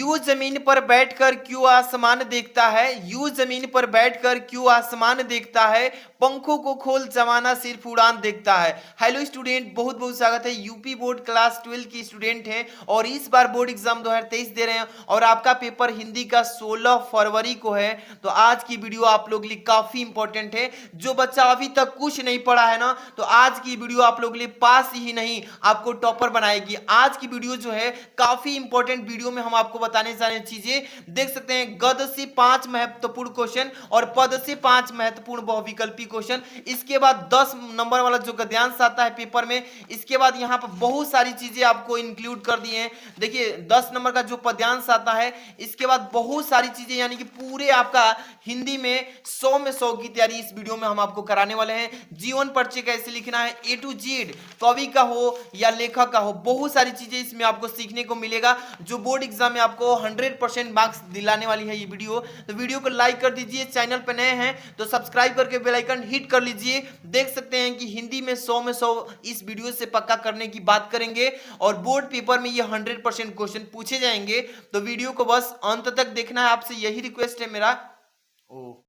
यूं जमीन पर बैठकर क्यों आसमान देखता है, यूं जमीन पर बैठकर क्यों आसमान देखता है, पंखों को खोल जमाना सिर्फ उड़ान देखता है। हेलो स्टूडेंट, बहुत बहुत स्वागत है। यूपी बोर्ड क्लास 12 की स्टूडेंट हैं और इस बार बोर्ड एग्जाम 2023 दे रहे हैं और आपका पेपर हिंदी का 16 फरवरी को है। तो आज की वीडियो आप लोग के लिए काफी इंपॉर्टेंट है। जो बच्चा अभी तक कुछ नहीं पढ़ा है ना, तो आज की वीडियो आप लोग के लिए पास ही नहीं आपको टॉपर बनाएगी। आज की वीडियो जो है काफी इंपॉर्टेंट वीडियो में हम आपको बताने जा रहे हैं चीजें। देख सकते हैं गद्य से 5 महत्वपूर्ण क्वेश्चन और पद से 5 महत्वपूर्ण बहुविकल्पी क्वेश्चन। इसके बाद 10 नंबर वाला जो गद्यांश आता है पेपर में, इसके बाद यहाँ पर बहुत सारी चीजें आपको इंक्लूड कर दी हैं। देखिए 10 नंबर का जो पद्यांश आता है, इसके बाद बहुत सारी चीजें, यानी कि पूरे आपका हिंदी में 100 में 100 की तैयारी इस वीडियो में हम आपको कराने वाले हैं। जीवन परिचय कैसे लिखना है A to Z, कवि का हो या लेखक का हो, बहुत सारी चीजें इसमें आपको सीखने को मिलेगा जो बोर्ड एग्जाम में आपको 100% मार्क्स दिलाने वाली है ये वीडियो। तो वीडियो को लाइक कर दीजिए, चैनल पर नए हैं तो सब्सक्राइब करके बेल आइकन हिट कर लीजिए। देख सकते हैं कि हिंदी में 100 में 100 इस वीडियो से पक्का करने की बात करेंगे और बोर्ड पेपर में ये 100% क्वेश्चन पूछे जाएंगे। तो वीडियो को बस अंत तक देखना है, आपसे यही रिक्वेस्ट है मेरा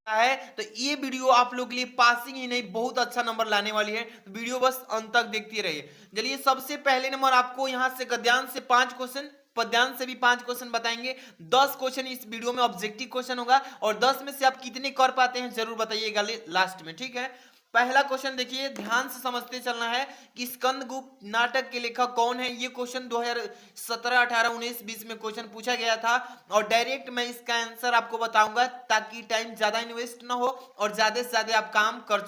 है। तो ये वीडियो आप लोग के लिए पासिंग ही नहीं बहुत अच्छा नंबर लाने वाली है, तो वीडियो बस अंत तक देखती रहिए। चलिए सबसे पहले नंबर आपको यहां से गद्यांश से 5 क्वेश्चन, पद्यांश से भी 5 क्वेश्चन बताएंगे। 10 क्वेश्चन इस वीडियो में ऑब्जेक्टिव क्वेश्चन होगा और 10 में से आप कितने कर पाते हैं जरूर बताइएगा लास्ट में, ठीक है। पहला क्वेश्चन देखिए, ध्यान से समझते चलना है कि स्कंदगुप्त नाटक के लेखक कौन है। ये क्वेश्चन 2017, 18, 19, 20 में क्वेश्चन पूछा गया था और डायरेक्ट मैं इसका आंसर आपको बताऊंगा ताकि टाइम ज्यादा इन्वेस्ट ना हो और ज्यादा से ज्यादा आप काम कर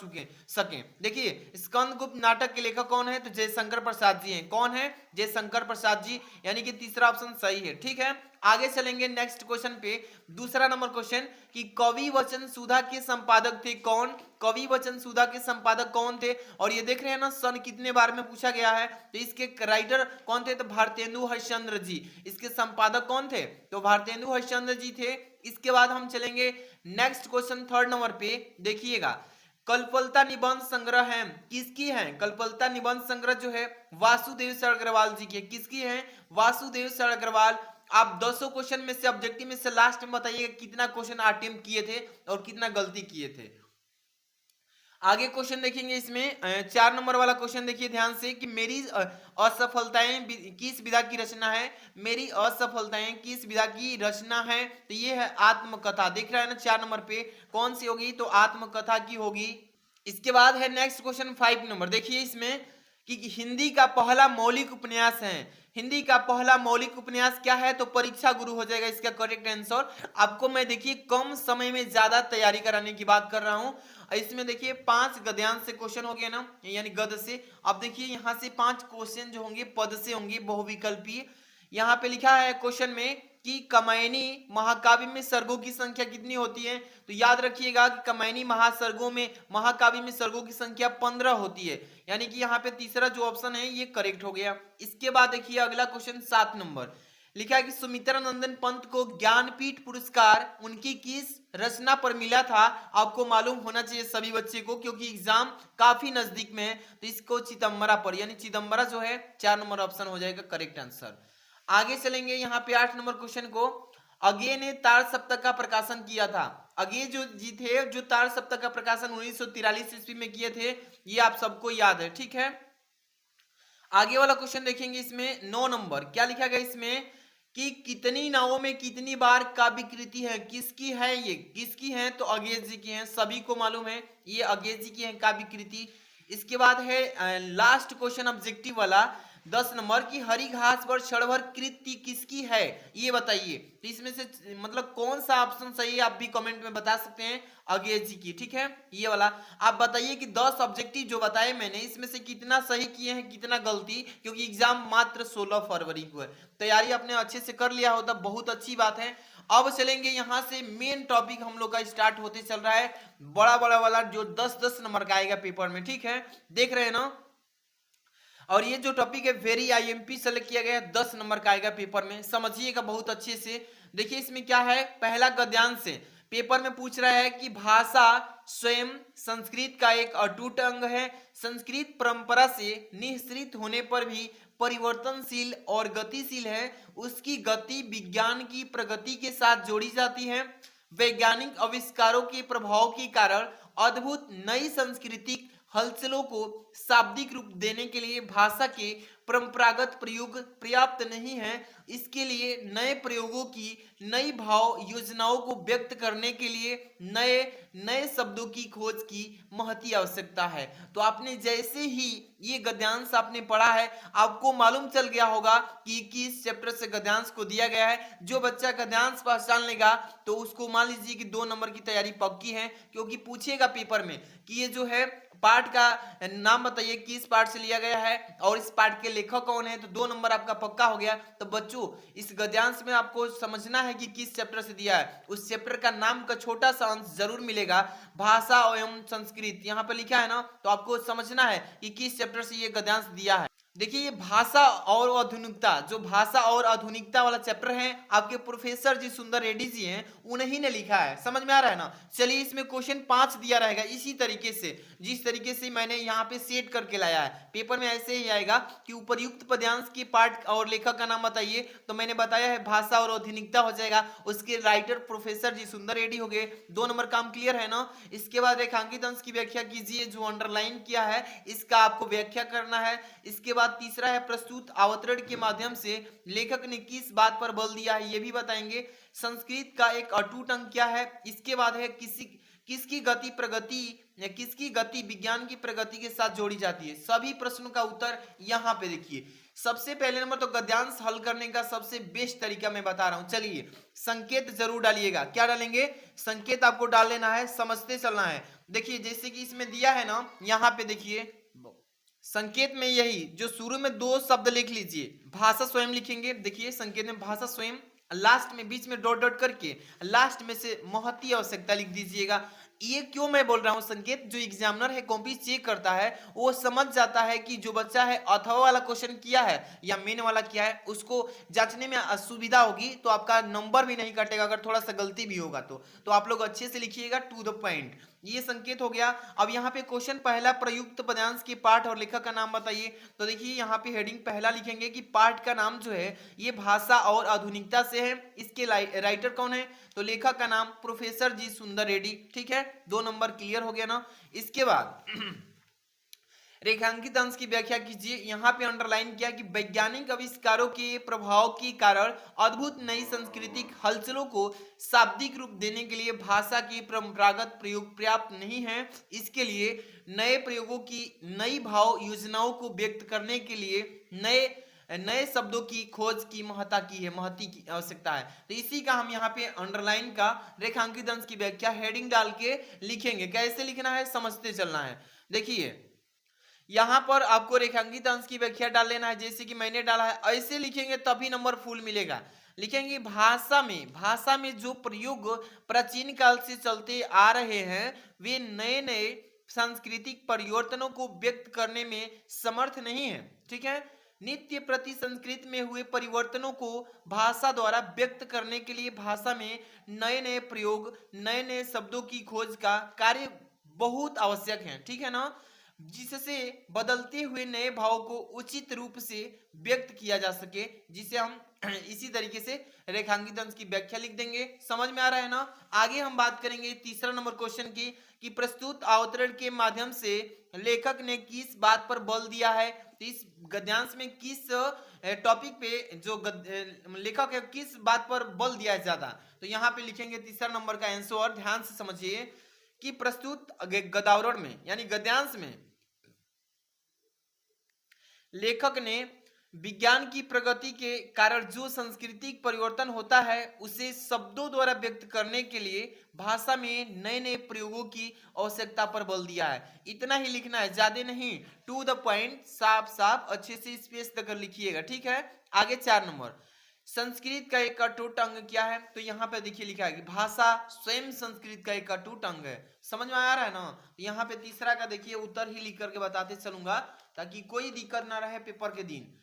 सकें। देखिए स्कंदगुप्त नाटक के लेखक कौन है, तो जयशंकर प्रसाद जी हैं। कौन है? जयशंकर प्रसाद जी, यानी कि तीसरा ऑप्शन सही है, ठीक है। आगे चलेंगे नेक्स्ट क्वेश्चन पे। दूसरा नंबर क्वेश्चन कि कवि वचन सुधा के संपादक थे कौन। कवि वचन सुधा के संपादक कौन थे, और ये देख रहे हैं ना सन कितने बार में पूछा गया है। तो इसके राइटर कौन थे, तो भारतेंदु हरिश्चंद्र जी। इसके संपादक कौन थे, तो भारतेंदु हरिश्चंद्र जी थे। इसके बाद हम चलेंगे नेक्स्ट क्वेश्चन थर्ड नंबर पे। देखिएगा कल्पलता निबंध संग्रह है किसकी है। कल्पलता निबंध संग्रह जो है वासुदेव सर अग्रवाल जी की। किसकी है? वासुदेव सर अग्रवाल। आप 200 क्वेश्चन में से ऑब्जेक्टिव में से लास्ट में बताइएगा कितना क्वेश्चन अटेम्प्ट किए थे और कितना गलती किए थे। आगे क्वेश्चन देखेंगे इसमें 4 नंबर वाला क्वेश्चन देखिए ध्यान से कि मेरी असफलताएं किस विधा की रचना है। मेरी असफलताएं किस विधा की रचना है, तो ये है आत्मकथा। देख रहा है ना 4 नंबर पे कौन सी होगी, तो आत्मकथा की होगी। इसके बाद है नेक्स्ट क्वेश्चन 5 नंबर। देखिए इसमें कि हिंदी का पहला मौलिक उपन्यास है। हिंदी का पहला मौलिक उपन्यास क्या है, तो परीक्षा गुरु हो जाएगा इसका करेक्ट आंसर। आपको मैं देखिए कम समय में ज्यादा तैयारी कराने की बात कर रहा हूं। इसमें देखिए 5 गद्यांश से क्वेश्चन हो गए ना, यानी गद्य से। अब देखिए यहां से 5 क्वेश्चन जो होंगे पद से होंगे बहुविकल्पीय। यहाँ पे लिखा है क्वेश्चन में कि कमैनी महाकाव्य में सर्गों की संख्या कितनी होती है, तो याद रखिएगा कि कमैनी महाकाव्य में सर्गों की संख्या 15 होती है, यानी कि यहाँ पे तीसरा जो ऑप्शन है ये करेक्ट हो गया। इसके बाद देखिए अगला क्वेश्चन 7 नंबर लिखा है कि सुमित्रा नंदन पंत को ज्ञानपीठ पुरस्कार उनकी किस रचना पर मिला था। आपको मालूम होना चाहिए सभी बच्चे को, क्योंकि एग्जाम काफी नजदीक में है। तो इसको चिदम्बरा पर, यानी चिदम्बरा जो है 4 नंबर ऑप्शन हो जाएगा करेक्ट आंसर। आगे चलेंगे यहाँ पे 8 नंबर क्वेश्चन को। अगे ने तार सप्तक का प्रकाशन किया था। अगे जो जी थे जो तार सप्तक का प्रकाशन 1943 ईस्वी में किए थे, ये आप सबको याद है, ठीक है। आगे वाला क्वेश्चन देखेंगे इसमें 9 नंबर क्या लिखा गया इसमें कि कितनी नावों में कितनी बार काव्य कृति है। किसकी है ये, किसकी है, तो अगेज जी की है। सभी को मालूम है ये अगेज जी की है काव्य कृति। इसके बाद है लास्ट क्वेश्चन ऑब्जेक्टिव वाला 10 नंबर की हरी घास पर क्षणभर कृति किसकी है, ये बताइए। तो इसमें से मतलब कौन सा ऑप्शन सही है आप भी कमेंट में बता सकते हैं। अगेज जी की, ठीक है, ये वाला आप बताइए कि 10 ऑब्जेक्टिव जो बताए मैंने इसमें से कितना सही किए हैं कितना गलती, क्योंकि एग्जाम मात्र 16 फरवरी को है। तैयारी आपने अच्छे से कर लिया होता बहुत अच्छी बात है। अब चलेंगे यहाँ से मेन टॉपिक हम लोग का स्टार्ट होते चल रहा है, बड़ा बड़ा वाला जो 10-10 नंबर का आएगा पेपर में, ठीक है, देख रहे हैं ना। और ये जो टॉपिक है वेरी आईएमपी सेलेक्ट किया गया है, 10 नंबर का आएगा पेपर में, समझिएगा बहुत अच्छे से। देखिए इसमें क्या है, पहला गद्यांश से पेपर में पूछ रहा है कि भाषा स्वयं संस्कृत का एक अटूट अंग है। संस्कृत परंपरा से निःसृत होने पर भी परिवर्तनशील और गतिशील है, उसकी गति विज्ञान की प्रगति के साथ जोड़ी जाती है। वैज्ञानिक आविष्कारों के प्रभाव के कारण अद्भुत नई सांस्कृतिक हलचलों को शाब्दिक रूप देने के लिए भाषा के परंपरागत प्रयोग पर्याप्त नहीं है। इसके लिए नए प्रयोगों की, नई भाव योजनाओं को व्यक्त करने के लिए नए नए शब्दों की खोज की महती आवश्यकता है। तो आपने जैसे ही ये गद्यांश आपने पढ़ा है, आपको मालूम चल गया होगा कि किस चैप्टर से गद्यांश को दिया गया है। जो बच्चा गद्यांश पहचान लेगा तो उसको मान लीजिए कि 2 नंबर की तैयारी पक्की है, क्योंकि पूछेगा पेपर में कि ये जो है पाठ का नाम बताइए किस पाठ से लिया गया है और इस पाठ के लेखक कौन है, तो 2 नंबर आपका पक्का हो गया। तो बच्चों इस गद्यांश में आपको समझना है कि किस चैप्टर से दिया है, उस चैप्टर का नाम का छोटा सा अंश जरूर मिलेगा, भाषा एवं संस्कृत यहाँ पे लिखा है ना, तो आपको समझना है कि किस चैप्टर से ये गद्यांश दिया है। देखिए ये भाषा और आधुनिकता, जो भाषा और आधुनिकता वाला चैप्टर है आपके प्रोफेसर जी सुंदर रेड्डी जी हैं, उन्हीं ने लिखा है। समझ में आ रहा है ना। चलिए इसमें क्वेश्चन 5 दिया रहेगा इसी तरीके से, जिस तरीके से मैंने यहाँ पे सेट करके लाया है। पेपर में ऐसे ही आएगा कि उपर्युक्त पद्यांश के पाठ और लेखक का नाम बताइए, तो मैंने बताया है भाषा और आधुनिकता हो जाएगा, उसके राइटर प्रोफेसर जी सुंदर रेड्डी हो गए। 2 नंबर काम क्लियर है ना। इसके बाद रेखांकित अंश की व्याख्या कीजिए, जो अंडरलाइन किया है इसका आपको व्याख्या करना है। इसके बाद तीसरा है प्रस्तुत अवतरण के माध्यम से लेखक ने किस बात पर बल दिया है, ये भी बताएंगे। संस्कृत का एक अटूट अंग क्या है। इसके बाद है किसकी गति प्रगति या किसकी गति विज्ञान की प्रगति के साथ जोड़ी जाती है। सभी प्रश्नों का उत्तर यहाँ पे देखिए। सबसे पहले नंबर तो गद्यांश हल करने का सबसे बेस्ट तरीका मैं बता रहा हूं। चलिए संकेत जरूर डालिएगा। क्या डालेंगे? संकेत आपको डाल लेना है, समझते चलना है। देखिए जैसे कि इसमें दिया है ना, यहाँ पे देखिए संकेत में यही जो शुरू में 2 शब्द लिख लीजिए, भाषा स्वयं लिखेंगे। देखिए संकेत में भाषा स्वयं, लास्ट में बीच में डॉट डॉट करके लास्ट में से महती आवश्यकता लिख दीजिएगा। ये क्यों मैं बोल रहा हूं संकेत, जो एग्जामिनर है कॉपी चेक करता है वो समझ जाता है कि जो बच्चा है अथवा वाला क्वेश्चन किया है या मेन वाला किया है, उसको जांचने में असुविधा होगी, तो आपका नंबर भी नहीं कटेगा अगर थोड़ा सा गलती भी होगा तो आप लोग अच्छे से लिखिएगा, टू द पॉइंट। ये संकेत हो गया। अब यहाँ पे क्वेश्चन पहला, प्रयुक्त पद्यांश के पाठ और लेखक का नाम बताइए। तो देखिए यहाँ पे हेडिंग पहला लिखेंगे कि पाठ का नाम जो है ये भाषा और आधुनिकता से है। इसके राइटर कौन है, तो लेखक का नाम प्रोफेसर जी सुंदर रेड्डी। ठीक है, 2 नंबर क्लियर हो गया ना। इसके बाद रेखांकित अंश की व्याख्या कीजिए। यहाँ पे अंडरलाइन किया कि वैज्ञानिक आविष्कारों के प्रभाव के कारण अद्भुत नई सांस्कृतिक हलचलों को शाब्दिक रूप देने के लिए भाषा की परंपरागत प्रयोग पर्याप्त नहीं है। इसके लिए नए प्रयोगों की, नई भाव योजनाओं को व्यक्त करने के लिए नए शब्दों की खोज की महती की आवश्यकता है। तो इसी का हम यहाँ पे अंडरलाइन का रेखांकित अंश की व्याख्या हेडिंग डाल के लिखेंगे। कैसे लिखना है समझते चलना है। देखिए यहाँ पर आपको रेखांकित अंश की व्याख्या डाल लेना है, जैसे कि मैंने डाला है। ऐसे लिखेंगे तभी नंबर फुल मिलेगा। लिखेंगे भाषा में जो प्रयोग प्राचीन काल से चलते आ रहे हैं वे नए नए सांस्कृतिक परिवर्तनों को व्यक्त करने में समर्थ नहीं है। ठीक है, नित्य प्रति संस्कृत में हुए परिवर्तनों को भाषा द्वारा व्यक्त करने के लिए भाषा में नए नए प्रयोग, नए नए शब्दों की खोज का कार्य बहुत आवश्यक है। ठीक है ना, जिससे बदलते हुए नए भाव को उचित रूप से व्यक्त किया जा सके, जिसे हम इसी तरीके से रेखांकित अंश की व्याख्या लिख देंगे। समझ में आ रहा है ना। आगे हम बात करेंगे तीसरा नंबर क्वेश्चन की कि प्रस्तुत अवतरण के माध्यम से लेखक ने किस बात पर बल दिया है। तो इस गद्यांश में किस टॉपिक पे जो लेखक है किस बात पर बल दिया है ज्यादा, तो यहाँ पे लिखेंगे तीसरा नंबर का आंसर। ध्यान से समझिए कि प्रस्तुत गदावरण में यानी गद्यांश में लेखक ने विज्ञान की प्रगति के कारण जो सांस्कृतिक परिवर्तन होता है उसे शब्दों द्वारा व्यक्त करने के लिए भाषा में नए नए प्रयोगों की आवश्यकता पर बल दिया है। इतना ही लिखना है, ज्यादा नहीं, टू द पॉइंट, साफ साफ अच्छे से स्पेस देकर लिखिएगा। ठीक है, आगे 4 नंबर, संस्कृत का एक अटूट अंग क्या है। तो यहाँ पे देखिए लिखा है कि भाषा स्वयं संस्कृत का एक अटूट अंग है। समझ में आ रहा है ना। यहाँ पे तीसरा का देखिए उत्तर ही लिख करके बताते चलूंगा ताकि कोई दिक्कत ना रहे पेपर के दिन।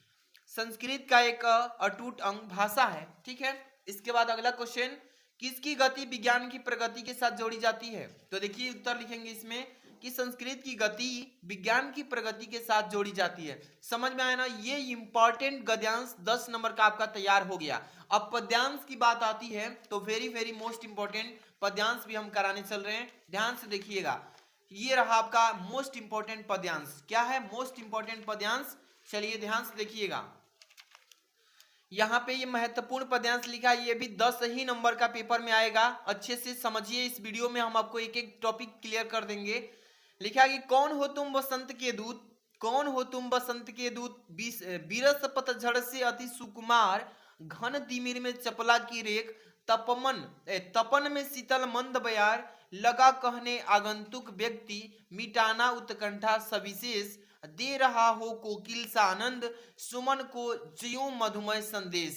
संस्कृत का एक अटूट अंग भाषा है। ठीक है, इसके बाद अगला क्वेश्चन, किसकी गति विज्ञान की प्रगति के साथ जोड़ी जाती है। तो देखिए उत्तर लिखेंगे इसमें कि संस्कृत की गति विज्ञान की प्रगति के साथ जोड़ी जाती है। समझ में आया ना, ये इंपॉर्टेंट गद्यांश 10 नंबर का आपका तैयार हो गया। अब पद्यांश की बात आती है तो वेरी वेरी मोस्ट इंपॉर्टेंट पद्यांश भी हम कराने चल रहे हैं, ध्यान से देखिएगा। ये रहा आपका मोस्ट इंपॉर्टेंट पद्यांश। क्या है मोस्ट इंपॉर्टेंट पद्यांश? चलिए ध्यान से देखिएगा। यहाँ पे ये महत्वपूर्ण पद्यांश लिखा है, ये भी 10 ही नंबर का पेपर में आएगा। अच्छे से समझिए, इस वीडियो में हम आपको एक एक टॉपिक क्लियर कर देंगे। लिखा है कि कौन हो तुम बसंत के दूत, कौन हो तुम बसंत के दूत, बीरस पतझड़ से अति सुकुमार, घन तिमिर में चपला की रेख, तपन में शीतल मंद बयार, लगा कहने आगंतुक व्यक्ति, मिटाना उत्कंठा सविशेष, दे रहा हो कोकिल सा आनंद, सुमन को ज्यों मधुमय संदेश।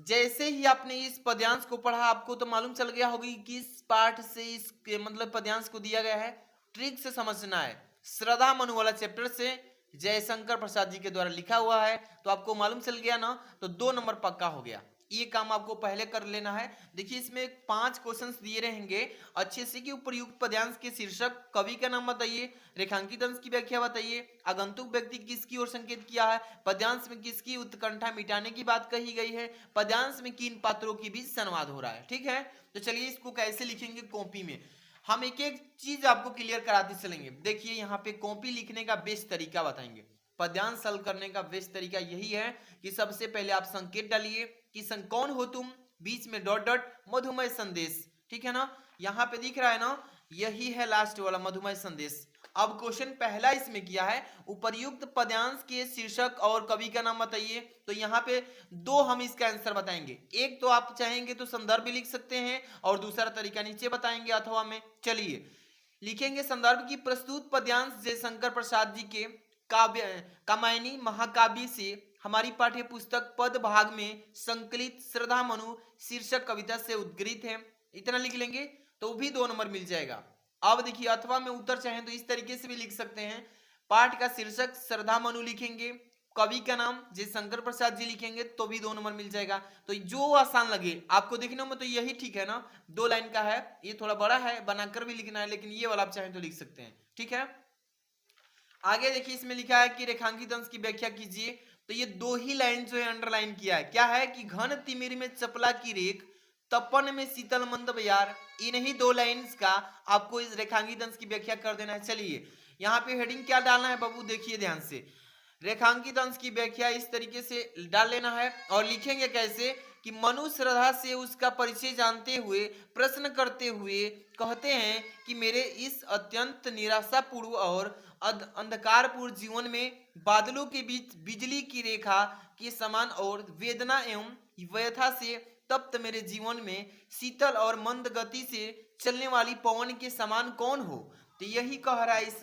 जैसे ही आपने इस पद्यांश को पढ़ा आपको तो मालूम चल गया होगा कि किस पाठ से इस मतलब पद्यांश को दिया गया है। ट्रिक से समझना है, श्रद्धा मनु वाला चैप्टर से जयशंकर प्रसाद जी के द्वारा लिखा हुआ है, तो आपको मालूम चल गया ना, तो 2 नंबर पक्का हो गया। ये काम आपको पहले कर लेना है। देखिए इसमें 5 क्वेश्चंस दिए रहेंगे अच्छे से कि उपयुक्त पद्यांश के शीर्षक, कवि का नाम बताइए, रेखांकित अंश की व्याख्या बताइए, आगंतुक व्यक्ति किसकी ओर संकेत किया है, पद्यांश में किसकी उत्कंठा मिटाने की बात कही गई है, पद्यांश में किन पात्रों के बीच संवाद हो रहा है। ठीक है, तो चलिए इसको कैसे लिखेंगे कॉपी में, हम एक एक चीज आपको क्लियर कराते चलेंगे। देखिए यहाँ पे कॉपी लिखने का बेस्ट तरीका बताएंगे, पद्यांश हल करने का बेस्ट तरीका यही है कि सबसे पहले आप संकेत डालिए कि कौन हो तुम, बीच में डॉट डॉट, मधुमय संदेश। ठीक है ना, यहाँ पे दिख रहा है ना, यही है लास्ट वाला मधुमय संदेश। अब क्वेश्चन पहला इसमें किया है उपर्युक्त पद्यांश के शीर्षक और कवि का नाम बताइए, तो यहाँ पे 2 हम इसका आंसर बताएंगे। एक तो आप चाहेंगे तो संदर्भ भी लिख सकते हैं और दूसरा तरीका नीचे बताएंगे अथवा में। चलिए लिखेंगे संदर्भ की प्रस्तुत पद्यांश जयशंकर प्रसाद जी के कामायनी महाकाव्य से हमारी पाठ्य पुस्तक पद भाग में संकलित श्रद्धा मनु शीर्षक कविता से उद्गृत है। इतना लिख लेंगे तो भी 2 नंबर मिल जाएगा। अब देखिए अथवा में उत्तर चाहें तो इस तरीके से भी लिख सकते हैं, पाठ का शीर्षक श्रद्धा मनु लिखेंगे, कवि का नाम जयशंकर प्रसाद जी लिखेंगे तो भी 2 नंबर मिल जाएगा। तो जो आसान लगे आपको देखने में तो यही ठीक है ना, 2 लाइन का है, ये थोड़ा बड़ा है बनाकर भी लिखना है, लेकिन ये वाला आप चाहें तो लिख सकते हैं। ठीक है, आगे देखिए इसमें लिखा है कि रेखांकित अंश की व्याख्या कीजिए, तो ये 2 ही लाइन जो है अंडरलाइन किया है। क्या है कि घन तिमिर में चपला की रेख, तपन में शीतल मंद बयार, इन्हीं 2 लाइंस का आपको इस रेखांकित अंश की व्याख्या कर देना है। चलिए यहाँ पे हेडिंग क्या डालना है बाबू, देखिए ध्यान से, रेखांकित अंश की व्याख्या इस तरीके से डाल लेना है और लिखेंगे कैसे कि मनु श्रद्धा से उसका परिचय जानते हुए प्रश्न करते हुए कहते हैं कि मेरे इस अत्यंत निराशापूर्ण और अंधकारपूर्ण जीवन में बादलों के बीच बिजली की रेखा के समान और वेदना एवं व्यथा से तप्त मेरे जीवन में शीतल और मंद गति से चलने वाली पवन के समान कौन हो। तो यही कह रहा है इस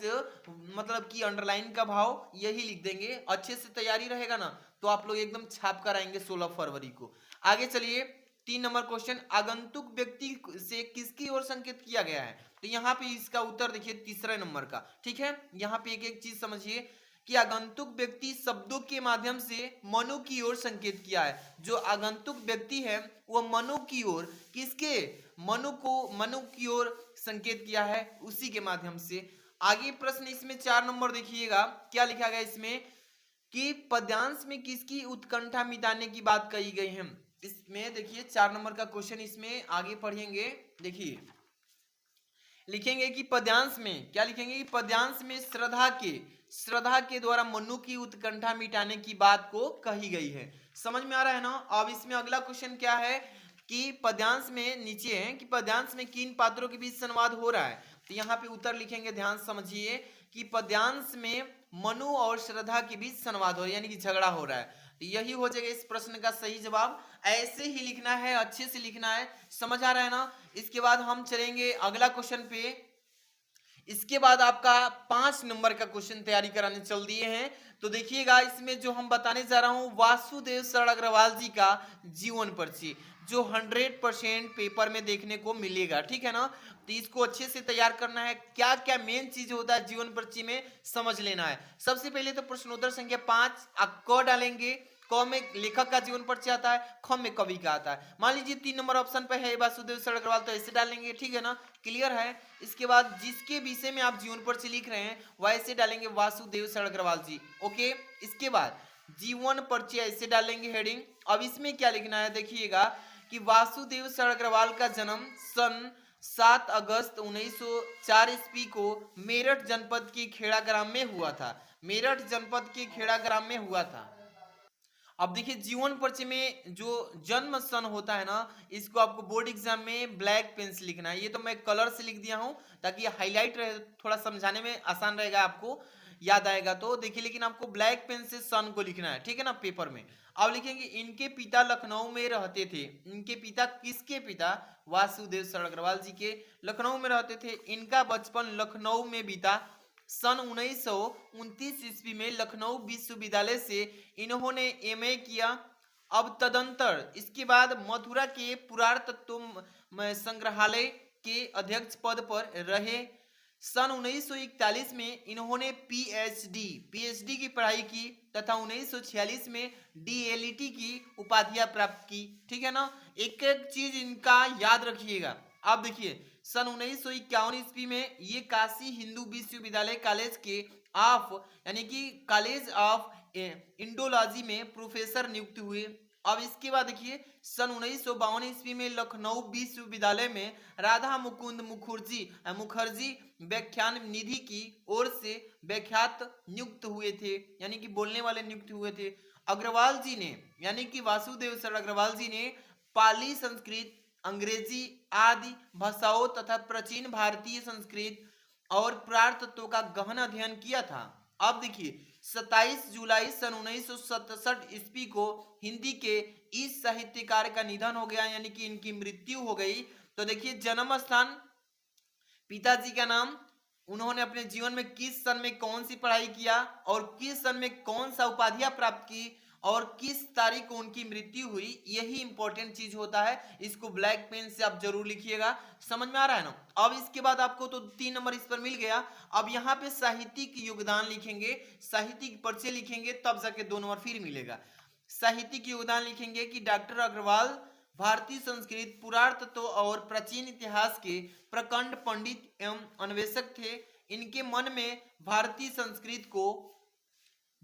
मतलब कि अंडरलाइन का भाव यही लिख देंगे। अच्छे से तैयारी रहेगा ना तो आप लोग एकदम छाप कर आएंगे 16 फरवरी को। आगे चलिए 3 नंबर क्वेश्चन, आगंतुक व्यक्ति से किसकी ओर संकेत किया गया है, तो यहाँ पे इसका उत्तर देखिए तीसरे नंबर का। ठीक है, यहाँ पे एक एक चीज समझिए कि आगंतुक व्यक्ति शब्दों के माध्यम से मनु की ओर संकेत किया है। जो आगंतुक व्यक्ति है वह मनु की ओर, किसके, मनु की ओर संकेत किया है, उसी के माध्यम से। आगे प्रश्न इसमें 4 नंबर देखिएगा क्या लिखा गया इसमें कि पद्यांश में किसकी उत्कंठा मिटाने की बात कही गई है। इसमें देखिए 4 नंबर का क्वेश्चन इसमें आगे पढ़ेंगे। देखिए लिखेंगे कि पद्यांश में क्या लिखेंगे कि पद्यांश में श्रद्धा के द्वारा मनु की उत्कंठा मिटाने की बात को कही गई है। समझ में आ रहा है ना। अब इसमें अगला क्वेश्चन क्या है कि पद्यांश में नीचे है कि पद्यांश में किन पात्रों के बीच संवाद हो रहा है, तो यहाँ पे उत्तर लिखेंगे, ध्यान समझिए कि पद्यांश में मनु और श्रद्धा के बीच संवाद हो रहा है, यानी कि झगड़ा हो रहा है। तो यही हो जाएगा इस प्रश्न का सही जवाब। ऐसे ही लिखना है, अच्छे से लिखना है, समझ आ रहा है ना। इसके बाद हम चलेंगे अगला क्वेश्चन पे। इसके बाद आपका 5 नंबर का क्वेश्चन तैयारी कराने चल दिए हैं। तो देखिएगा इसमें जो हम बताने जा रहा हूं वासुदेव शरण अग्रवाल जी का जीवन परिचय, जो 100% पेपर में देखने को मिलेगा। ठीक है ना, तो इसको अच्छे से तैयार करना है। क्या क्या मेन चीज होता है जीवन परिचय में समझ लेना है। सबसे पहले तो प्रश्नोत्तर संख्या 5 आप क डालेंगे, क में लेखक का जीवन परिचय आता है, ख में कवि का आता है। मान लीजिए 3 नंबर ऑप्शन पे है वासुदेव शरण अग्रवाल, तो ऐसे डालेंगे, ठीक है ना, क्लियर है। इसके बाद जिसके विषय में आप जीवन परिचय लिख रहे हैं वैसे डालेंगे वासुदेव शरण अग्रवाल जी, ओके। इसके बाद जीवन परिचय ऐसे डालेंगे हेडिंग। अब इसमें क्या लिखना है देखिएगा कि वासुदेव शरण अग्रवाल का जन्म सन 7 अगस्त 1904 ईस्वी को मेरठ जनपद के खेड़ा ग्राम में हुआ था। मेरठ जनपद के खेड़ा ग्राम में हुआ था। अब देखिए जीवन परिचय में जो जन्म सन होता है ना, इसको आपको बोर्ड एग्जाम में ब्लैक पेन से लिखना है। ये तो मैं कलर से लिख दिया हूं ताकि हाईलाइट रहे, थोड़ा समझाने में आसान रहेगा, आपको याद आएगा। तो देखिए लेकिन आपको ब्लैक पेन से सन को लिखना है, ठीक है ना, पेपर में। अब लिखेंगे इनके पिता लखनऊ में रहते थे। इनके पिता, किसके पिता? वासुदेव शरण अग्रवाल जी के, लखनऊ में रहते थे। इनका बचपन लखनऊ में बीता। सन 1929 ईस्वी में लखनऊ विश्वविद्यालय से इन्होंने एमए किया। अब तदंतर इसके बाद मथुरा के पुरातत्व संग्रहालय के अध्यक्ष पद पर रहे। सन 1941 में इन्होंने पीएचडी की पढ़ाई की तथा 1946 में डीएलईटी की उपाधियां प्राप्त की, ठीक है ना। एक एक चीज इनका याद रखिएगा। अब देखिए सन 1951 ईस्वी में ये काशी हिंदू विश्वविद्यालय कॉलेज के यानी कि कॉलेज ऑफ इंडोलॉजी में प्रोफेसर नियुक्त हुए। अब इसके बाद देखिए सन 1952 ईस्वी में लखनऊ विश्वविद्यालय में राधा मुकुंद मुखर्जी व्याख्यान निधि की ओर से व्याख्यात नियुक्त हुए थे, यानी कि बोलने वाले नियुक्त हुए थे। अग्रवाल जी ने, यानी कि वासुदेव शरण अग्रवाल जी ने पाली, संस्कृत, अंग्रेजी आदि भाषाओं तथा प्राचीन भारतीय संस्कृत और पुरातत्व का गहन अध्ययन किया था। अब देखिए 27 जुलाई सन 1967 ईस्वी को हिंदी के इस साहित्यकार का निधन हो गया, यानी कि इनकी मृत्यु हो गई। तो देखिए जन्म स्थान, पिताजी का नाम, उन्होंने अपने जीवन में किस सन में कौन सी पढ़ाई किया और किस सन में कौन सा उपाधियां प्राप्त की और किस तारीख को उनकी मृत्यु हुई, यही इंपॉर्टेंट चीज होता है। इसको ब्लैक पेन से आप जरूर लिखिएगा। समझ में आ रहा है ना। अब इसके बाद आपको तो 3 नंबर इस पर मिल गया। अब यहाँ पे साहित्यिक योगदान लिखेंगे, साहित्यिक परिचय लिखेंगे, तब जाके 2 नंबर फिर मिलेगा। साहित्यिक योगदान लिखेंगे कि डॉक्टर अग्रवाल भारतीय संस्कृत, पुरातत्व और प्राचीन इतिहास के प्रखंड पंडित एवं अन्वेषक थे। इनके मन में भारतीय संस्कृत को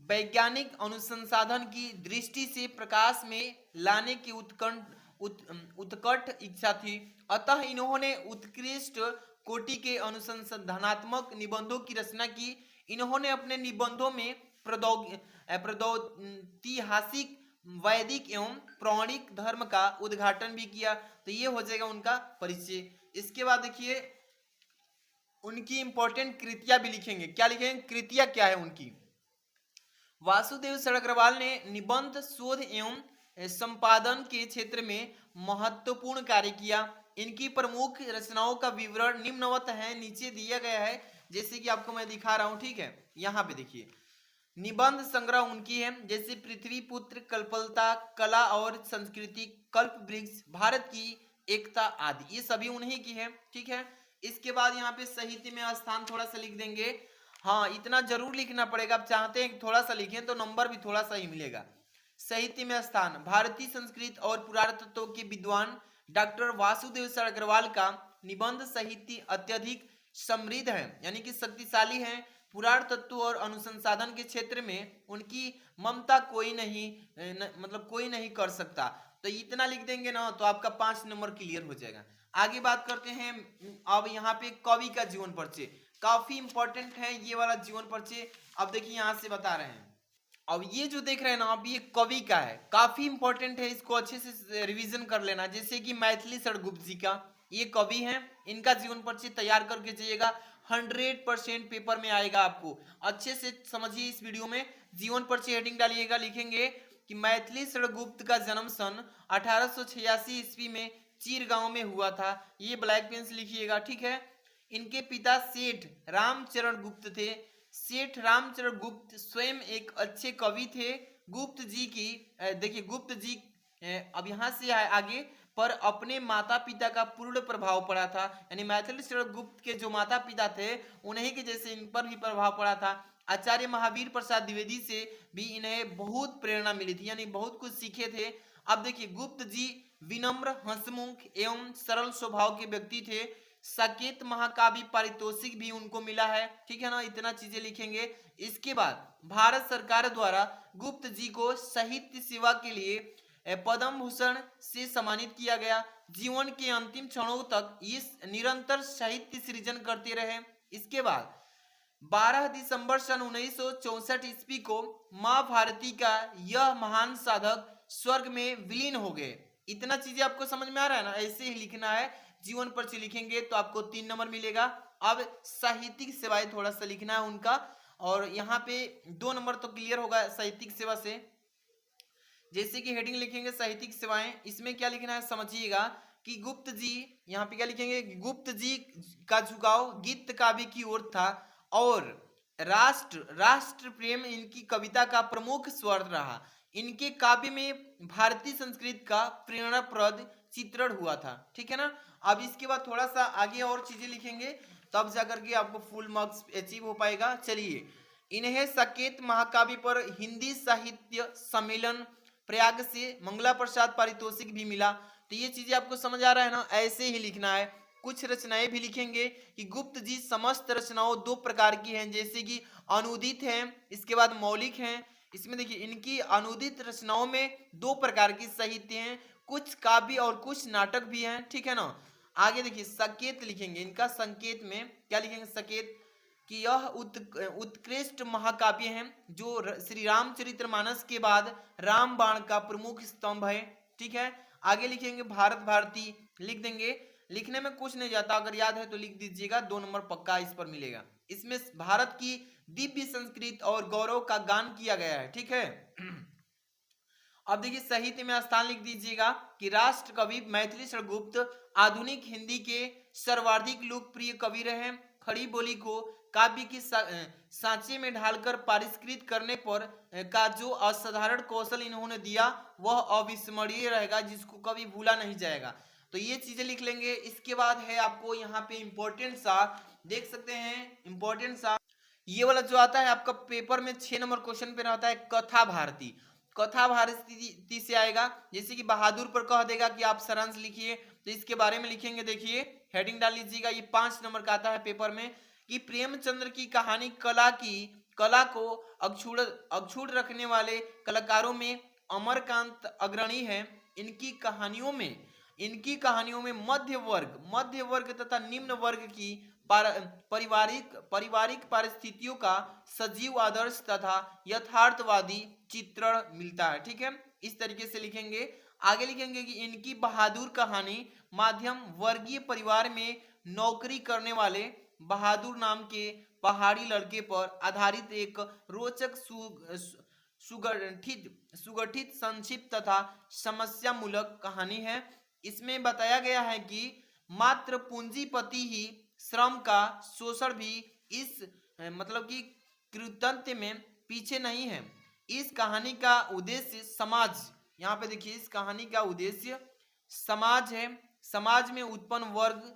वैज्ञानिक अनुसंधान की दृष्टि से प्रकाश में लाने की उत्कट इच्छा थी। अतः इन्होंने उत्कृष्ट कोटि के अनुसंधानात्मक निबंधों की रचना की। इन्होंने अपने निबंधों में प्रौद्योगिक, वैदिक एवं पौराणिक धर्म का उद्घाटन भी किया। तो ये हो जाएगा उनका परिचय। इसके बाद देखिए उनकी इंपॉर्टेंट कृतियां भी लिखेंगे। क्या लिखेंगे? कृतियां क्या है उनकी। वासुदेव शरण अग्रवाल ने निबंध, शोध एवं संपादन के क्षेत्र में महत्वपूर्ण कार्य किया। इनकी प्रमुख रचनाओं का विवरण निम्नवत है, नीचे दिया गया है, जैसे कि आपको मैं दिखा रहा हूं, ठीक है। यहाँ पे देखिए निबंध संग्रह उनकी है, जैसे पृथ्वी पुत्र, कल्पलता, कला और संस्कृति, कल्प वृक्ष, भारत की एकता आदि, ये सभी उन्हीं की है, ठीक है। इसके बाद यहाँ पे साहित्य में स्थान थोड़ा सा लिख देंगे। हाँ, इतना जरूर लिखना पड़ेगा। आप चाहते हैं थोड़ा सा लिखें तो नंबर भी थोड़ा सा ही मिलेगा। साहित्य में स्थान, भारतीय संस्कृत और पुरातत्व के विद्वान डॉक्टर वासुदेव शरण अग्रवाल का निबंध साहित्य अत्यधिक समृद्ध है, यानी कि शक्तिशाली है। पुरातत्व और अनुसंधान के क्षेत्र में उनकी ममता कोई नहीं कर सकता। तो इतना लिख देंगे ना तो आपका 5 नंबर क्लियर हो जाएगा। आगे बात करते हैं। अब यहाँ पे कवि का जीवन परिचय काफी इंपॉर्टेंट है, ये वाला जीवन परिचय। अब देखिए यहाँ से बता रहे हैं। अब ये जो देख रहे हैं ना, अब ये कवि का है, काफी इंपॉर्टेंट है, इसको अच्छे से रिवीजन कर लेना। जैसे कि मैथिली शरण गुप्त जी का, ये कवि हैं, इनका जीवन परिचय तैयार करके जाइएगा। 100% पेपर में आएगा। आपको अच्छे से समझिए इस वीडियो में। जीवन परिचय हेडिंग डालिएगा, लिखेंगे कि मैथिली शरण गुप्त का जन्म सन 1886 ईस्वी में चीर गांव में हुआ था। ये ब्लैक पेन से लिखिएगा, ठीक है। इनके पिता सेठ रामचरण गुप्त थे। सेठ रामचरण गुप्त स्वयं एक अच्छे कवि थे। गुप्त जी की देखिए गुप्त जी अब यहाँ से आगे पर अपने माता पिता का पूर्ण प्रभाव पड़ा था, यानी मैथिली शरण गुप्त के जो माता पिता थे उन्हीं के जैसे इन पर भी प्रभाव पड़ा था। आचार्य महावीर प्रसाद द्विवेदी से भी इन्हें बहुत प्रेरणा मिली थी, यानी बहुत कुछ सीखे थे। अब देखिए गुप्त जी विनम्र, हंसमुख एवं सरल स्वभाव के व्यक्ति थे। साकेत महाकाव्य पारितोषिक भी उनको मिला है, ठीक है ना, इतना चीजें लिखेंगे। इसके बाद भारत सरकार द्वारा गुप्त जी को साहित्य सेवा के लिए पद्म भूषण से सम्मानित किया गया। जीवन के अंतिम क्षणों तक इस निरंतर साहित्य सृजन करते रहे। इसके बाद 12 दिसंबर सन 1964 ईस्वी को मां भारती का यह महान साधक स्वर्ग में विलीन हो गए। इतना चीजें आपको समझ में आ रहा है ना, ऐसे ही लिखना है। जीवन पर से लिखेंगे तो आपको 3 नंबर मिलेगा। अब साहित्यिक सेवाएं थोड़ा सा लिखना है उनका, और यहाँ पे 2 नंबर तो क्लियर होगा साहित्यिक सेवा से। जैसे कि हेडिंग लिखेंगे साहित्यिक सेवाएं, इसमें क्या लिखना है समझिएगा कि गुप्त जी, यहाँ पे क्या लिखेंगे, गुप्त जी का झुकाव गीत काव्य की ओर था और राष्ट्र प्रेम इनकी कविता का प्रमुख स्वर रहा। इनके काव्य में भारतीय संस्कृति का प्रेरणाप्रद चित्रण हुआ था, ठीक है ना। अब इसके बाद थोड़ा सा आगे और चीजें लिखेंगे, तब जाकर के आपको फुल मार्क्स अचीव हो पाएगा। चलिए, इन्हें साकेत महाकाव्य पर हिंदी साहित्य सम्मेलन प्रयाग से मंगला प्रसाद पारितोषिक भी मिला। तो ये चीजें आपको समझ आ रहा है ना, ऐसे ही लिखना है। कुछ रचनाएं भी लिखेंगे कि गुप्त जी समस्त रचनाओं 2 प्रकार की हैं, जैसे कि अनुदित हैं, इसके बाद मौलिक हैं। इसमें देखिए इनकी अनुदित रचनाओं में 2 प्रकार की साहित्य हैं, कुछ काव्य और कुछ नाटक भी हैं, ठीक है ना। आगे देखिए संकेत लिखेंगे, इनका संकेत में क्या लिखेंगे, संकेत कि यह उत्कृष्ट महाकाव्य हैं जो श्री रामचरितमानस के बाद रामबाण का प्रमुख स्तंभ है, ठीक है। आगे लिखेंगे भारत भारती, लिख देंगे, लिखने में कुछ नहीं जाता, अगर याद है तो लिख दीजिएगा, 2 नंबर पक्का इस पर मिलेगा। इसमें भारत की दिव्य संस्कृति और गौरव का गान किया गया है, ठीक है। अब देखिए साहित्य में स्थान लिख दीजिएगा कि राष्ट्र कवि मैथिली गुप्त आधुनिक हिंदी के सर्वाधिक लोकप्रिय कवि रहे। खड़ी बोली को काव्य की सांचे में ढालकर परिष्कृत करने पर का जो असाधारण कौशल इन्होंने दिया वह अविस्मरणीय रहेगा, जिसको कभी भूला नहीं जाएगा। तो ये चीजें लिख लेंगे। इसके बाद है आपको यहाँ पे इंपॉर्टेंट सा देख सकते हैं, इंपॉर्टेंट सा ये वाला जो आता है आपका पेपर में 6 नंबर क्वेश्चन पे रहता है कथा भारती। कथा भारती से आएगा, जैसे कि बहादुर पर कह देगा कि आप सारांश लिखिए, तो इसके बारे में लिखेंगे। देखिए हेडिंग डाल लीजिएगा, ये 5 नंबर का आता है पेपर में कि प्रेमचंद्र की कहानी कला को अक्षुण्ण रखने वाले कलाकारों में अमरकांत अग्रणी है। इनकी कहानियों में मध्य वर्ग तथा निम्न वर्ग की पारिवारिक परिस्थितियों का सजीव आदर्श तथा यथार्थवादी चित्रण मिलता है, ठीक है। इस तरीके से लिखेंगे। आगे लिखेंगे कि इनकी बहादुर कहानी मध्यम वर्गीय परिवार में नौकरी करने वाले बहादुर नाम के पहाड़ी लड़के पर आधारित एक रोचक सुगठित संक्षिप्त तथा समस्या मूलक कहानी है। इसमें बताया गया है कि मात्र पूंजीपति ही श्रम का शोषण भी इस मतलब कि कृतंत्र में पीछे नहीं है। इस कहानी का उद्देश्य समाज, यहाँ पे देखिए इस कहानी का उद्देश्य समाज है। समाज में उत्पन्न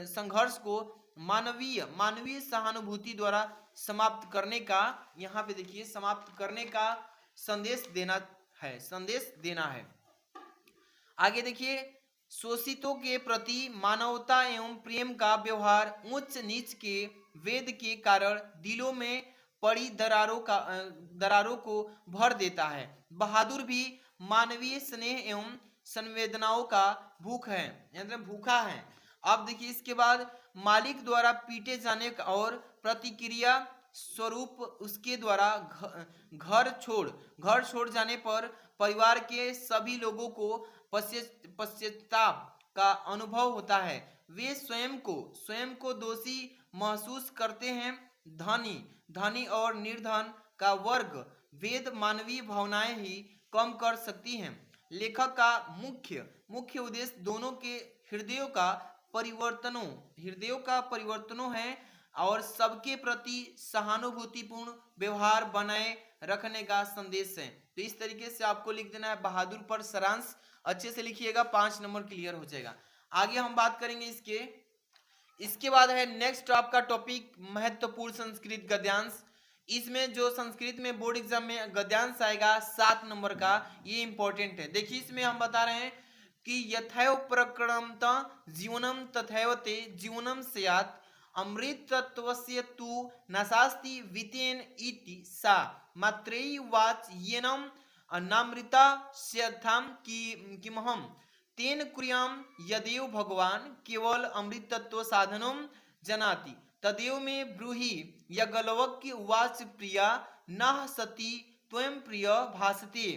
संघर्ष को मानवीय सहानुभूति द्वारा समाप्त करने का, यहाँ पे देखिए समाप्त करने का संदेश देना है। आगे देखिए शोषितों के प्रति मानवता एवं प्रेम का व्यवहार उच्च नीच के वेद के कारण दिलों में पड़ी दरारों को भर देता है। बहादुर भी मानवीय स्नेह एवं संवेदनाओं का भूखा है। अब देखिए इसके बाद मालिक द्वारा पीटे जाने और प्रतिक्रिया स्वरूप उसके द्वारा घर छोड़ जाने पर परिवार के सभी लोगों को पश्चाताप का अनुभव होता है। वे स्वयं को दोषी महसूस करते हैं। धनी और निर्धन का वर्ग भेद मानवीय भावनाएं ही कम कर सकती हैं। लेखक का मुख्य उद्देश्य दोनों के हृदयों का परिवर्तनों है और सबके प्रति सहानुभूतिपूर्ण व्यवहार बनाए रखने का संदेश है। तो इस तरीके से आपको लिख देना है बहादुर पर सारांश, अच्छे से लिखिएगा, 5 नंबर क्लियर हो जाएगा। आगे हम बात करेंगे इसके बाद है नेक्स्ट आपका टॉपिक महत्वपूर्ण संस्कृत गद्यांश। इसमें जो संस्कृत में बोर्ड एग्जाम में गद्यांश आएगा 7 नंबर का, ये इंपॉर्टेंट है। देखिए इसमें हम बता रहे हैं कि यथैव प्रकरणता जीवनम तथैव ते जीवनम स्यात् अमृतत्वस्य तु नास्ति वितेन इति सा मात्रैवाच येनम नामृता स्यथाम किमहम तेन क्रियाम यदेव भगवान केवल अमृतत्व साधनम जनाति तदेव में ब्रूहि यगलवक्य उवाच प्रिया नः सती त्वं प्रिय भासते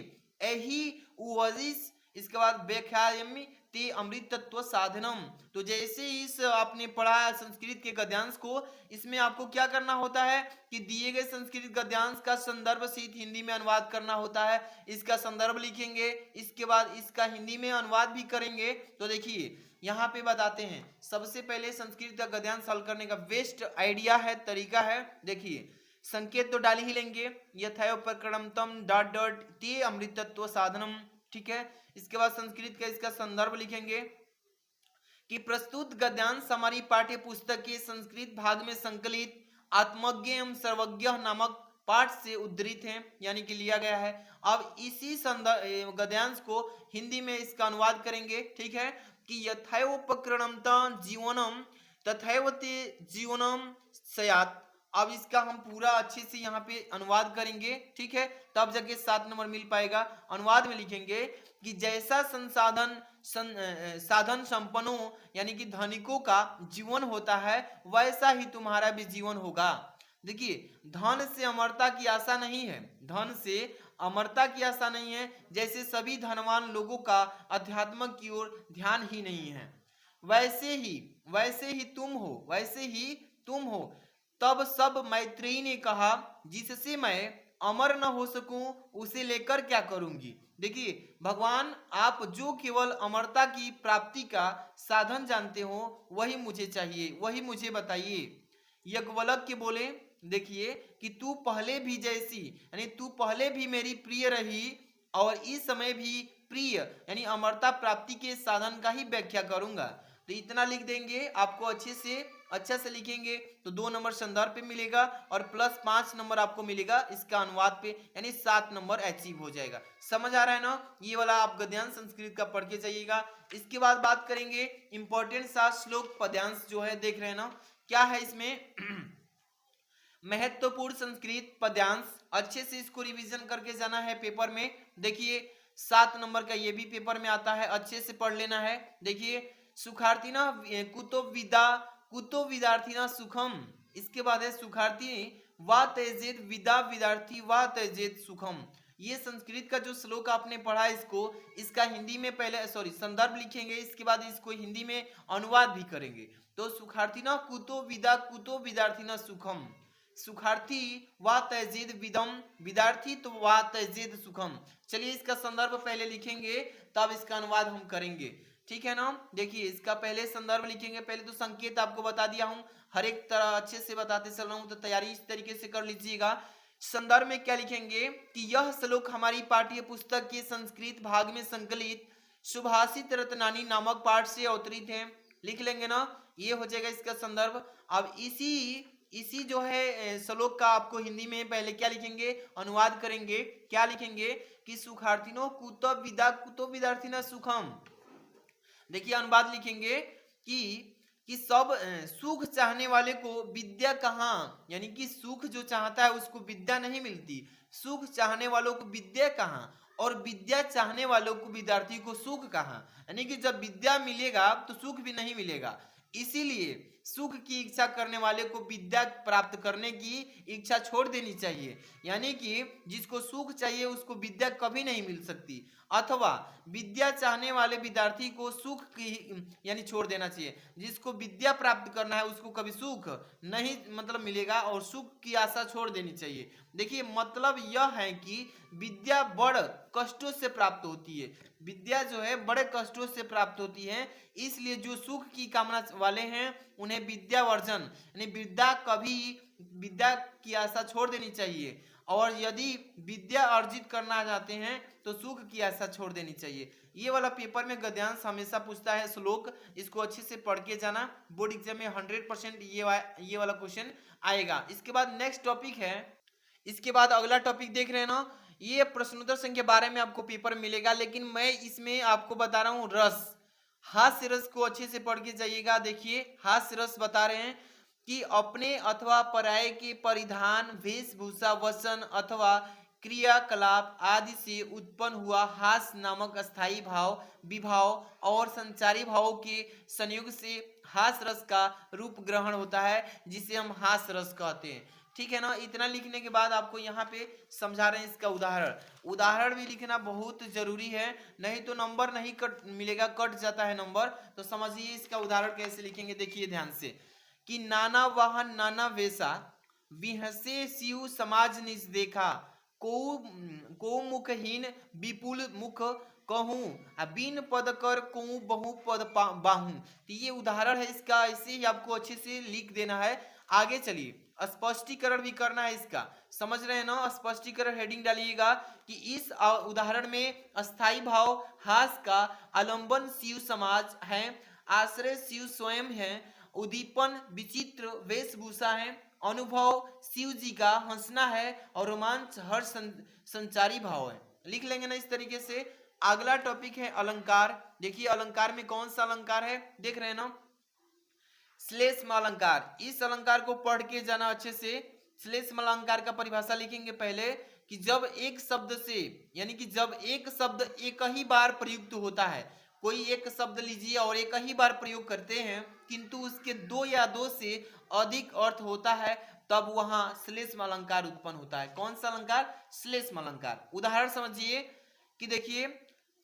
एहि उवजिस। इसके बाद व्याख्यायामि ते अमृत तत्व साधनम। तो जैसे इस आपने पढ़ा संस्कृत के गद्यांश को, इसमें आपको क्या करना होता है कि दिए गए संस्कृत गद्यांश का संदर्भ सहित हिंदी में अनुवाद करना होता है। इसका संदर्भ लिखेंगे, इसके बाद इसका हिंदी में अनुवाद भी करेंगे। तो देखिए यहाँ पे बताते हैं, सबसे पहले संस्कृत का गद्यांश हल करने का बेस्ट आइडिया है, तरीका है। देखिए संकेत तो डाल ही लेंगे, यथैव प्रकरणम डॉट डॉट ते अमृतत्व साधनम, ठीक है। इसके बाद संस्कृत का इसका संदर्भ लिखेंगे कि प्रस्तुत गद्यांश हमारी पाठ्य पुस्तक के संस्कृत भाग में संकलित आत्मज्ञ एवं सर्वज्ञ नामक पाठ से उद्धृत है, यानी कि लिया गया है। अब इसी गद्यांश को हिंदी में इसका अनुवाद करेंगे, ठीक है, कि यथैव प्रकरणता जीवनम तथैव ते जीवनम स्यात्। अब इसका हम पूरा अच्छे से यहाँ पे अनुवाद करेंगे, ठीक है, तब जाके 7 नंबर मिल पाएगा। अनुवाद में लिखेंगे कि जैसा साधन संपन्नों यानी कि धनिकों का जीवन होता है वैसा ही तुम्हारा भी जीवन होगा। देखिए धन से अमरता की आशा नहीं है, धन से अमरता की आशा नहीं है। जैसे सभी धनवान लोगों का अध्यात्म की ओर ध्यान ही नहीं है, वैसे ही तुम हो। तब सब मैत्रेयी ने कहा जिससे मैं अमर न हो सकूं उसे लेकर क्या करूंगी। देखिए भगवान आप जो केवल अमरता की प्राप्ति का साधन जानते हो वही मुझे चाहिए, वही मुझे बताइए। यज्ञवल्क्य बोले देखिए कि तू पहले भी जैसी यानी तू पहले भी मेरी प्रिय रही और इस समय भी प्रिय यानी अमरता प्राप्ति के साधन का ही व्याख्या करूंगा। तो इतना लिख देंगे, आपको अच्छा से लिखेंगे तो 2 नंबर संदर्भ पे मिलेगा और प्लस 5 नंबर आपको मिलेगा इसका अनुवाद पे, यानी 7 नंबर अचीव हो जाएगा। समझ आ रहा है ना, ये वाला आप गद्यांश संस्कृत का पढ़ के जाइएगा। इसके बाद बात करेंगे इंपॉर्टेंट 7 श्लोक पद्यांश जो है, देख रहे हैं ना क्या है इसमें महत्वपूर्ण संस्कृत पद्यांश, अच्छे से इसको रिवीजन करके जाना है पेपर में। देखिए 7 नंबर का ये भी पेपर में आता है, अच्छे से पढ़ लेना है। देखिए सुखार्थिना कुतो विद्यार्थिना सुखम, इसके बाद है सुखार्थी वा तेजेत विदा विद्यार्थी वा तेजेत सुखम। ये संस्कृत का जो श्लोक आपने पढ़ा इसका हिंदी में पहले संदर्भ लिखेंगे, इसके बाद इसको हिंदी में अनुवाद भी करेंगे। तो सुखार्थिना कुतो विद्यार्थिना सुखम, सुखार्थी वा तैजेद विदम विद्यार्थी तो वा तैजेद सुखम। चलिए इसका संदर्भ पहले लिखेंगे तब इसका अनुवाद हम करेंगे, ठीक है ना। देखिए इसका पहले संदर्भ लिखेंगे, पहले तो संकेत आपको बता दिया हूं, हर एक तरह अच्छे से बताते चल रहा हूं, तो तैयारी इस तरीके से कर लीजिएगा। संदर्भ में क्या लिखेंगे कि यह श्लोक हमारी पाठ्य पुस्तक के संस्कृत भाग में संकलित सुभाषित रत्नानी नामक पाठ से अवतरित है। लिख लेंगे ना, ये हो जाएगा इसका संदर्भ। अब इसी जो है श्लोक का आपको हिंदी में पहले क्या लिखेंगे, अनुवाद करेंगे। क्या लिखेंगे कि सुखार्थिनो कुतो विद्यार्थिना सुखम। देखिए अनुवाद लिखेंगे कि सब सुख चाहने वाले को विद्या कहाँ, यानी कि सुख जो चाहता है उसको विद्या नहीं मिलती, सुख चाहने वालों को विद्या कहाँ और विद्या चाहने वालों को विद्यार्थी को सुख कहाँ। यानी कि जब विद्या मिलेगा तो सुख भी नहीं मिलेगा, इसीलिए सुख की इच्छा करने वाले को विद्या प्राप्त करने की इच्छा छोड़ देनी चाहिए। यानी कि जिसको सुख चाहिए उसको विद्या कभी नहीं मिल सकती, अथवा विद्या चाहने वाले विद्यार्थी को सुख की यानी छोड़ देना चाहिए। जिसको विद्या प्राप्त करना है उसको कभी सुख नहीं मिलेगा और सुख की आशा छोड़ देनी चाहिए। देखिए मतलब यह है कि विद्या बड़ कष्टों से प्राप्त होती है, विद्या जो है बड़े कष्टों से प्राप्त होती है, इसलिए जो सुख की कामना वाले हैं उन्हें विद्या वर्जन यानी विद्या की आशा छोड़ देनी चाहिए, और यदि विद्या अर्जित करना चाहते हैं तो सुख की आशा छोड़ देनी चाहिए। ये वाला पेपर में गद्यांश हमेशा पूछता है श्लोक, इसको अच्छे से पढ़ के जाना, बोर्ड एग्जाम में 100% ये वाला क्वेश्चन आएगा। इसके बाद नेक्स्ट टॉपिक है इसके बाद अगला टॉपिक देख रहे हैं ना, ये प्रश्नोत्तर संख्या 12 में आपको पेपर मिलेगा, लेकिन मैं इसमें आपको बता रहा हूँ रस, हास्य रस को अच्छे से पढ़ के जाइएगा। देखिए हास्य रस बता रहे हैं कि अपने अथवा पराये के परिधान, वेशभूषा, वचन अथवा क्रियाकलाप आदि से उत्पन्न हुआ हास्य नामक स्थायी भाव, विभाव और संचारी भावों के संयोग से हास्य रस का रूप ग्रहण होता है, जिसे हम हास्य रस कहते हैं। ठीक है ना। इतना लिखने के बाद आपको यहाँ पे समझा रहे हैं इसका उदाहरण भी लिखना बहुत जरूरी है, नहीं तो नंबर नहीं कट मिलेगा, कट जाता है नंबर। तो समझिए इसका उदाहरण कैसे लिखेंगे, देखिए ध्यान से कि नाना वाहन नाना वेशा, विहसे शिव समाज निज देखा, को मुखहीन विपुल मुख कहूँ, बिन पद कर कहूँ बहु पद बाहूं। तो ये उदाहरण है इसका, ऐसे ही आपको अच्छे से लिख देना है। आगे चलिए, स्पष्टीकरण भी करना है इसका, समझ रहे हैं ना। स्पष्टीकरण हेडिंग डालिएगा कि इस उदाहरण में स्थायी भाव हास का आलंबन शिव समाज है, आश्रय शिव स्वयं है, उद्दीपन विचित्र वेशभूषा है, अनुभव शिव जी का हंसना है, और रोमांच हर संचारी भाव है। लिख लेंगे ना इस तरीके से। अगला टॉपिक है अलंकार। देखिए अलंकार में कौन सा अलंकार है, देख रहे हैं ना, श्लेषम अलंकार। इस अलंकार को पढ़ के जाना अच्छे से। श्लेषम अलंकार का परिभाषा लिखेंगे पहले कि जब एक शब्द से, यानी कि जब एक शब्द एक ही बार प्रयुक्त होता है, कोई एक शब्द लीजिए और एक ही बार प्रयोग करते हैं, किंतु उसके दो या दो से अधिक अर्थ होता है, तब वहां श्लेषम अलंकार उत्पन्न होता है। कौन सा अलंकार, श्लेषम अलंकार। उदाहरण समझिए कि देखिए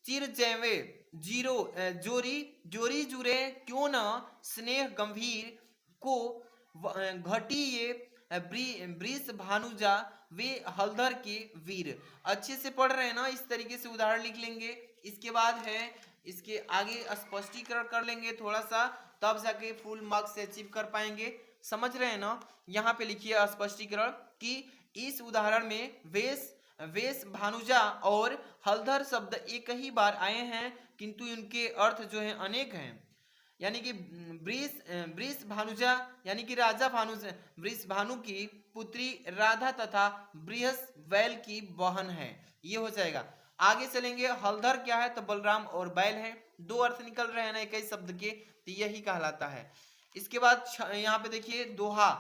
चिर जैवे जीरो जोरी जोरी जुरे क्यों न स्नेह गंभीर को घटी ये वृष भानुजा वे हलधर के वीर। अच्छे से पढ़ रहे हैं ना, इस तरीके से उदाहरण लिख लेंगे। इसके बाद है इसके आगे स्पष्टीकरण कर लेंगे थोड़ा सा, तब जाके फुल मार्क्स से अचीव कर पाएंगे। समझ रहे हैं ना। यहाँ पे लिखिए स्पष्टीकरण कि इस उदाहरण में वेश भानुजा और हलधर शब्द एक ही बार आए हैं, किंतु इनके अर्थ जो है अनेक हैं। यानी कि वृष भानुजा यानी कि राजा वृष भानु की पुत्री राधा तथा बृहस बैल की बहन है, ये हो जाएगा। आगे चलेंगे, हलधर क्या है, तो बलराम और बैल है। दो अर्थ निकल रहे हैं ना एक ही शब्द के, तो यही कहलाता है। इसके बाद यहाँ पे देखिए दोहा।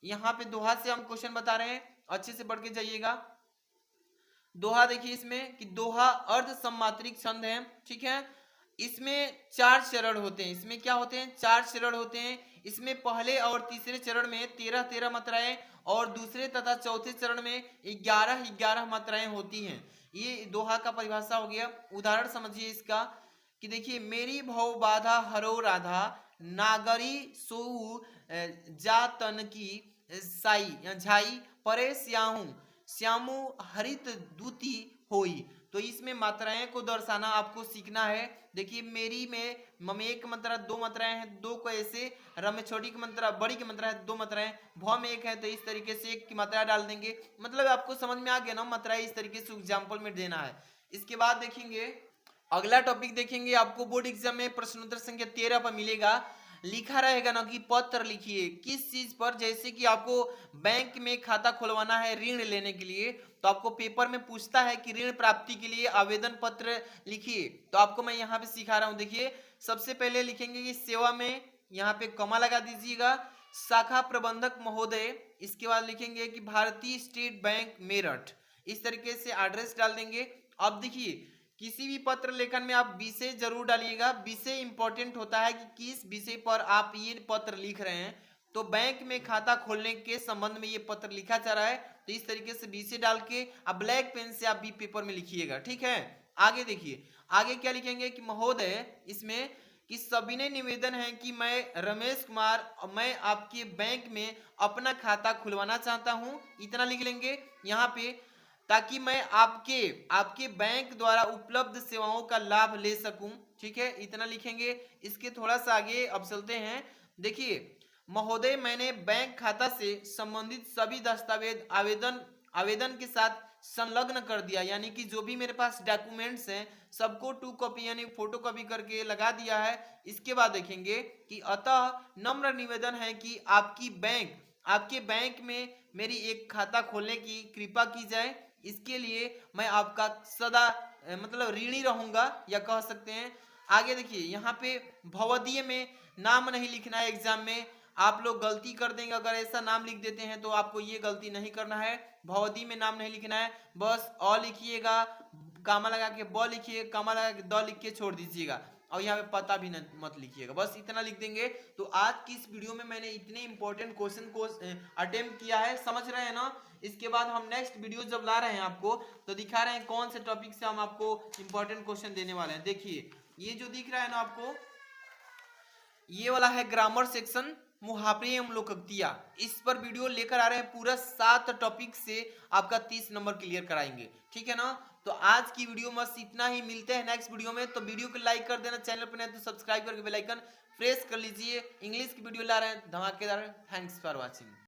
यहाँ पे दोहा से हम क्वेश्चन बता रहे हैं, अच्छे से पढ़ के जाइएगा। दोहा देखिए इसमें कि दोहा अर्ध सम्मात्रिक छंद है, ठीक है। इसमें 4 चरण होते हैं। इसमें क्या होते हैं, 4 चरण होते हैं। इसमें पहले और तीसरे चरण में 13-13 मात्राएं, और दूसरे तथा चौथे चरण में 11-11 मात्राएं होती हैं। ये दोहा का परिभाषा हो गया। उदाहरण समझिए इसका कि देखिए मेरी भव बाधा हरो राधा, नागरी सोऊ जातन की साई झाई, परे श्यामु हरित दूती होई। तो इसमें मात्राएं को दर्शाना आपको सीखना है। देखिए मेरी में मम एक मात्रा, 2 मात्राएं हैं, 2 को ऐसे, र में छोटी की मात्रा, बड़ी की मात्रा है 2 मात्राएं, भ में 1 है, तो इस तरीके से 1 की मात्रा डाल देंगे। मतलब आपको समझ में आ गया ना, मात्राएं इस तरीके से एग्जाम्पल में देना है। इसके बाद देखेंगे अगला टॉपिक, देखेंगे आपको बोर्ड एग्जाम में प्रश्नोत्तर संख्या 13 पर मिलेगा। लिखा रहेगा ना कि पत्र लिखिए किस चीज पर, जैसे कि आपको बैंक में खाता खुलवाना है ऋण लेने के लिए, तो आपको पेपर में पूछता है कि ऋण प्राप्ति के लिए आवेदन पत्र लिखिए। तो आपको मैं यहाँ पे सिखा रहा हूँ। देखिए सबसे पहले लिखेंगे कि सेवा में, यहाँ पे कमा लगा दीजिएगा, शाखा प्रबंधक महोदय। इसके बाद लिखेंगे कि भारतीय स्टेट बैंक मेरठ, इस तरीके से एड्रेस डाल देंगे। अब देखिए किसी भी पत्र लेखन में आप विषय जरूर डालिएगा। विषय इंपॉर्टेंट होता है कि किस विषय पर आप ये पत्र लिख रहे हैं। तो बैंक में खाता खोलने के संबंध में ये पत्र लिखा जा रहा है, तो इस तरीके से विषय डाल के अब ब्लैक पेन से आप भी पेपर में लिखिएगा, ठीक है। आगे देखिए, आगे क्या लिखेंगे कि महोदय, इसमें कि सविनय निवेदन है कि मैं रमेश कुमार, मैं आपके बैंक में अपना खाता खुलवाना चाहता हूं। इतना लिख लेंगे यहाँ पे, ताकि मैं आपके बैंक द्वारा उपलब्ध सेवाओं का लाभ ले सकूं, ठीक है। इतना लिखेंगे। इसके थोड़ा सा आगे अब चलते हैं। देखिए महोदय, मैंने बैंक खाता से संबंधित सभी दस्तावेज आवेदन के साथ संलग्न कर दिया, यानी कि जो भी मेरे पास डॉक्यूमेंट्स हैं सबको 2 कॉपी यानी फोटो कॉपी करके लगा दिया है। इसके बाद देखेंगे कि अतः नम्र निवेदन है कि आपके बैंक में मेरी एक खाता खोलने की कृपा की जाए, इसके लिए मैं आपका सदा मतलब ऋणी रहूंगा या कह सकते हैं। आगे देखिए यहाँ पे भवदीय में नाम नहीं लिखना है। एग्जाम में आप लोग गलती कर देंगे, अगर ऐसा नाम लिख देते हैं तो आपको ये गलती नहीं करना है। भवदी में नाम नहीं लिखना है, बस अ लिखिएगा, कामा लगा के ब लिखिए, कामा लगा के द लिख के छोड़ दीजिएगा, और यहाँ पे पता भी मत लिखिएगा, बस इतना लिख देंगे। तो आज की इस वीडियो में मैंने इतने इंपॉर्टेंट क्वेश्चन को अटेम्प्ट किया है, समझ रहे हैं ना। इसके बाद हम नेक्स्ट वीडियो जब ला रहे हैं आपको, तो दिखा रहे हैं कौन से टॉपिक से हम आपको इंपॉर्टेंट क्वेश्चन देने वाले हैं। देखिए ये जो दिख रहा है ना आपको, ये वाला है ग्रामर सेक्शन, मुहावरे एवं लोकोक्तियां। इस पर वीडियो लेकर आ रहे हैं, पूरा 7 टॉपिक से आपका 30 नंबर क्लियर कराएंगे, ठीक है ना। तो आज की वीडियो बस इतना ही, मिलते हैं नेक्स्ट वीडियो में। तो वीडियो को लाइक कर देना, चैनल पर नहीं तो सब्सक्राइब करके बेल आइकन प्रेस कर लीजिए। इंग्लिश की वीडियो ला रहे हैं धमाकेदार। Thanks for watching.